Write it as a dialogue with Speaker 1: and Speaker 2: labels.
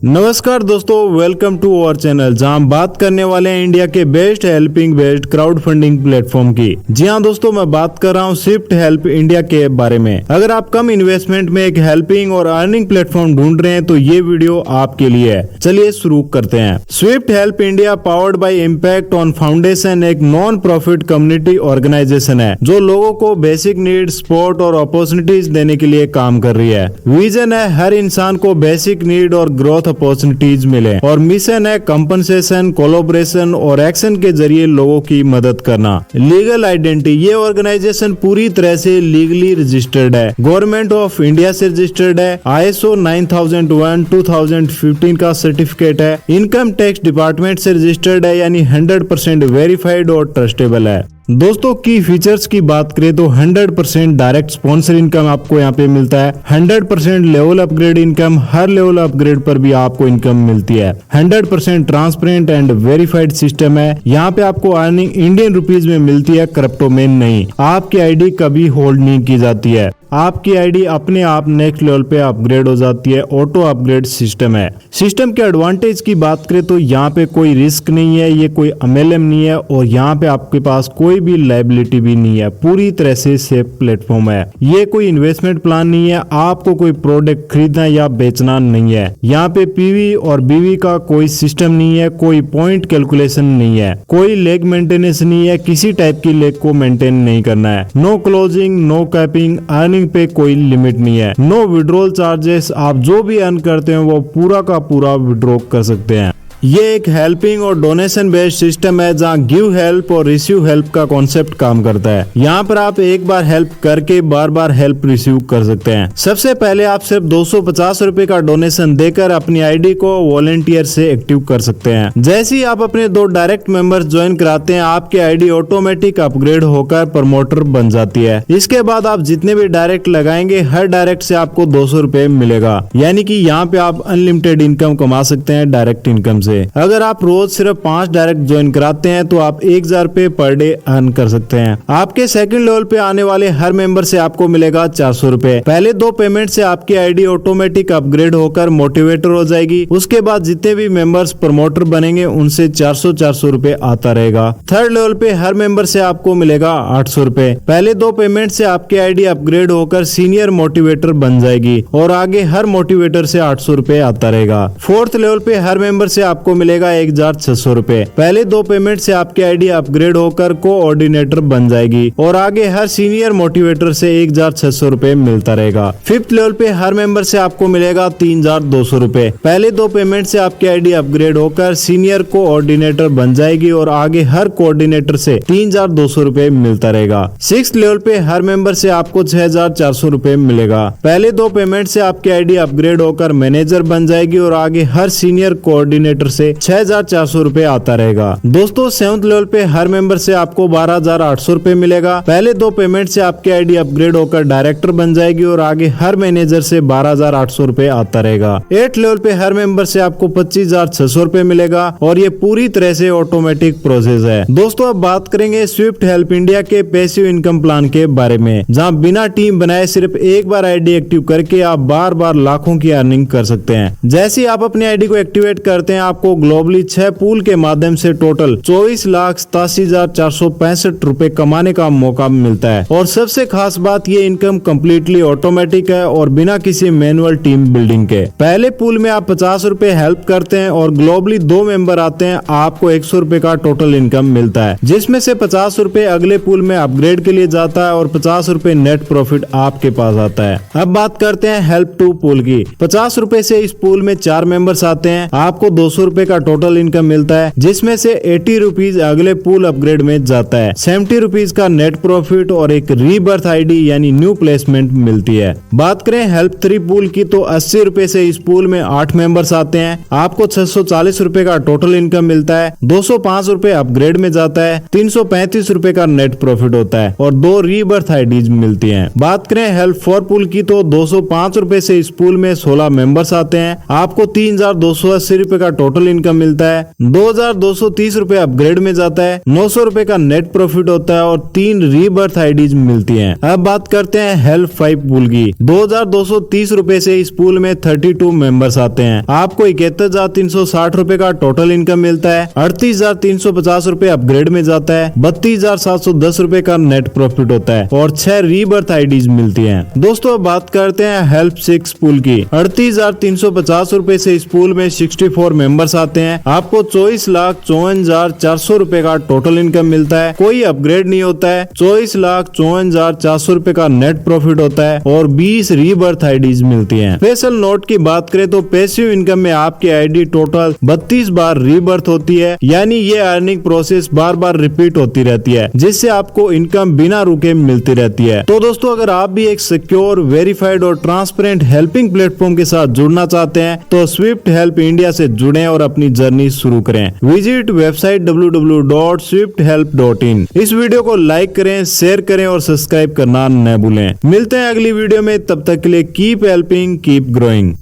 Speaker 1: नमस्कार दोस्तों, welcome to our channel जहां हम बात करने वाले हैं इंडिया के best helping best crowd funding platform की। जी हां दोस्तों, मैं बात कर रहा हूं स्विफ्ट हेल्प इंडिया के बारे में। अगर आप कम इन्वेस्टमेंट में एक हेल्पिंग और अर्निंग प्लेटफॉर्म ढूंढ रहे हैं तो ये वीडियो आपके लिए है। चलिए शुरू करते हैं। Swift help India powered by impact on foundation एक नॉन प्रॉफिट कम्युनिटी ऑर्गेनाइजेशन है जो लोगों को बेसिक नीड, सपोर्ट और अपॉर्चुनिटीज देने के लिए काम कर रही है। विजन है हर इंसान को बेसिक नीड और ग्रोथ अपॉर्चुनिटीज मिले और मिशन है कंपनसेशन, कोलैबोरेशन और एक्शन के जरिए लोगों की मदद करना। लीगल आइडेंटिटी, ये ऑर्गेनाइजेशन पूरी तरह से लीगली रजिस्टर्ड है, गवर्नमेंट ऑफ इंडिया से रजिस्टर्ड है, ISO 9001/2015 का सर्टिफिकेट है, इनकम टैक्स डिपार्टमेंट से रजिस्टर्ड है, यानी 100% वेरीफाइड और ट्रस्टेबल है। दोस्तों की फीचर्स की बात करें तो 100% डायरेक्ट स्पॉन्सर इनकम आपको यहाँ पे मिलता है, 100% लेवल अपग्रेड इनकम, हर लेवल अपग्रेड पर भी आपको इनकम मिलती है, 100% ट्रांसपेरेंट एंड वेरीफाइड सिस्टम है। यहाँ पे आपको अर्निंग इंडियन रुपीज में मिलती है, क्रिप्टो में नहीं। आपकी आईडी कभी होल्ड नहीं की जाती है, आपकी आईडी अपने आप नेक्स्ट लेवल पे अपग्रेड हो जाती है। ऑटो अपग्रेड सिस्टम है। सिस्टम के एडवांटेज की बात करें तो यहाँ पे कोई रिस्क नहीं है, ये कोई MLM नहीं है और यहाँ पे आपके पास कोई भी लायबिलिटी भी नहीं है। पूरी तरह से सेफ प्लेटफॉर्म है। ये कोई इन्वेस्टमेंट प्लान नहीं है, आपको कोई प्रोडक्ट खरीदना या बेचना नहीं है। यहाँ पे PV और BV का कोई सिस्टम नहीं है, कोई पॉइंट कैलकुलेशन नहीं है, कोई लेग मेंटेनेंस नहीं है, किसी टाइप की लेग को मेंटेन नहीं करना है। No closing, no capping, earning पे कोई लिमिट नहीं है, नो विड्रॉल चार्जेस। आप जो भी अर्न करते हैं वो पूरा का पूरा विड्रॉ कर सकते हैं। ये एक हेल्पिंग और डोनेशन बेस्ड सिस्टम है जहाँ गिव हेल्प और रिसीव हेल्प का कॉन्सेप्ट काम करता है। यहाँ पर आप एक बार हेल्प करके बार बार हेल्प रिसीव कर सकते हैं। सबसे पहले आप सिर्फ 250 रुपए का डोनेशन देकर अपनी आईडी को वॉलेंटियर से एक्टिव कर सकते हैं। जैसे ही आप अपने 2 डायरेक्ट मेंबर्स ज्वाइन कराते हैं, आपकी आईडी ऑटोमेटिक अपग्रेड होकर प्रमोटर बन जाती है। इसके बाद आप जितने भी डायरेक्ट लगाएंगे, हर डायरेक्ट से आपको 200 रुपए मिलेगा, यानी कि यहाँ पे आप अनलिमिटेड इनकम कमा सकते हैं डायरेक्ट इनकम से। अगर आप रोज सिर्फ 5 डायरेक्ट ज्वाइन कराते हैं तो आप 1000 रुपए पर डे अर्न कर सकते हैं। आपके सेकंड लेवल पे आने वाले हर मेंबर से आपको मिलेगा 400 रुपए। पहले 2 पेमेंट से आपकी आईडी ऑटोमेटिक अपग्रेड होकर मोटिवेटर हो जाएगी। उसके बाद जितने भी मेंबर्स प्रमोटर बनेंगे उनसे 400 रुपए आता रहेगा। थर्ड लेवल पे हर मेंबर से आपको मिलेगा 800 रुपए। पहले 2 पेमेंट से आपकी आईडी अपग्रेड होकर सीनियर मोटिवेटर बन जाएगी और आगे हर मोटिवेटर से 800 रुपए आता रहेगा। फोर्थ लेवल पे हर मेंबर से आपको मिलेगा 1600 रुपए। पहले 2 पेमेंट से आपकी आईडी अपग्रेड होकर कोऑर्डिनेटर बन जाएगी और आगे हर सीनियर मोटिवेटर से 1600 रुपए मिलता रहेगा। फिफ्थ लेवल पे हर मेंबर से आपको मिलेगा 3200 रुपए। पहले 2 पेमेंट से आपकी आईडी अपग्रेड होकर सीनियर कोऑर्डिनेटर बन जाएगी और आगे हर कोऑर्डिनेटर से 3200 रुपए मिलता रहेगा। सिक्स्थ लेवल पे हर मेंबर से आपको 6400 रुपए मिलेगा। पहले 2 पेमेंट से आपकी आईडी अपग्रेड होकर मैनेजर बन जाएगी और आगे हर सीनियर कोऑर्डिनेटर से 6400 रुपए आता रहेगा। दोस्तों सेवंथ लेवल पे हर मेंबर से आपको 12800 रुपए मिलेगा। पहले 2 पेमेंट से आपकी आईडी अपग्रेड होकर डायरेक्टर बन जाएगी और आगे हर मैनेजर से 12800 रुपए आता रहेगा। 8th लेवल पे हर मेंबर से आपको 25600 रुपए मिलेगा और ये पूरी तरह से ऑटोमेटिक प्रोसेस है। दोस्तों अब बात करेंगे स्विफ्ट हेल्प इंडिया के पैसिव इनकम प्लान के बारे में, जहाँ बिना टीम बनाए सिर्फ एक बार आईडी एक्टिव करके आप बार बार लाखों की अर्निंग कर सकते हैं। जैसे ही आप अपनी आईडी को एक्टिवेट करते हैं, आपको ग्लोबली 6 पूल के माध्यम से टोटल 24,87,465 रुपए कमाने का मौका मिलता है। और सबसे खास बात, ये इनकम कम्प्लीटली ऑटोमेटिक है और बिना किसी मैनुअल टीम बिल्डिंग के। पहले पूल में आप 50 रुपए हेल्प करते हैं और ग्लोबली 2 मेंबर आते हैं, आपको 100 रुपए का टोटल इनकम मिलता है, जिसमें से 50 रुपए अगले पूल में अपग्रेड के लिए जाता है और 50 रुपए नेट प्रॉफिट आपके पास आता है। अब बात करते हैं हेल्प टू पूल की। 50 रुपए से इस पूल में 4 मेंबर्स आते हैं, आपको 200 रुपए का टोटल इनकम मिलता है, जिसमें से 80 रुपीज अगले पूल अपग्रेड में जाता है, 70 रुपीज का नेट प्रॉफिट और एक रीबर्थ आईडी यानी न्यू प्लेसमेंट मिलती है। बात करें हेल्प 3 पूल की तो 80 रुपए से इस पूल में 8 मेंबर्स आते हैं, आपको 640 रुपए का टोटल इनकम मिलता है, 205 रुपए अपग्रेड में जाता है, 335 रुपए का नेट प्रॉफिट होता है और 2 रीबर्थ आईडीज मिलती है। बात करें हेल्प 4 पूल की तो 205 रुपए से इस पूल में 16 मेंबर्स आते हैं, आपको 3280 रुपए का टोटल टोटल इनकम मिलता है, 2230 रुपए अपग्रेड में जाता है, 900 रुपए का नेट प्रॉफिट होता है और 3 रीबर्थ आईडीज मिलती हैं। अब बात करते हैं हेल्प 5 पूल की। 2230 रुपए से इस पूल में 32 मेंबर्स आते हैं। आपको 71,360 रुपए का टोटल इनकम मिलता है, 38,350 रुपए अपग्रेड में जाता है, 32,710 रुपए का नेट प्रॉफिट होता है और 6 रीबर्थ आईडीज मिलती हैं। दोस्तों बात करते हैं हेल्प 6 पूल की। 38,350 रुपए से इस पूल में 64 मेंबर्स आते हैं। आपको 24,54,400 रुपए का टोटल इनकम मिलता है, कोई अपग्रेड नहीं होता है, 24,54,400 रुपए का नेट प्रॉफिट होता है और 20 रीबर्थ आईडीज मिलती हैं। स्पेशल नोट की बात करें तो पैसिव इनकम में आपकी आईडी टोटल 32 बार रीबर्थ होती है, यानी ये अर्निंग प्रोसेस बार बार रिपीट होती रहती है, जिससे आपको इनकम बिना रुके मिलती रहती है। तो दोस्तों अगर आप भी एक सिक्योर, वेरीफाइड और ट्रांसपेरेंट हेल्पिंग प्लेटफॉर्म के साथ जुड़ना चाहते हैं तो स्विफ्ट हेल्प इंडिया से जुड़ें और अपनी जर्नी शुरू करें। Visit website www.swifthelp.in। इस वीडियो को लाइक करें, शेयर करें और सब्सक्राइब करना न भूलें। मिलते हैं अगली वीडियो में, तब तक के लिए कीप हेल्पिंग, कीप ग्रोइंग।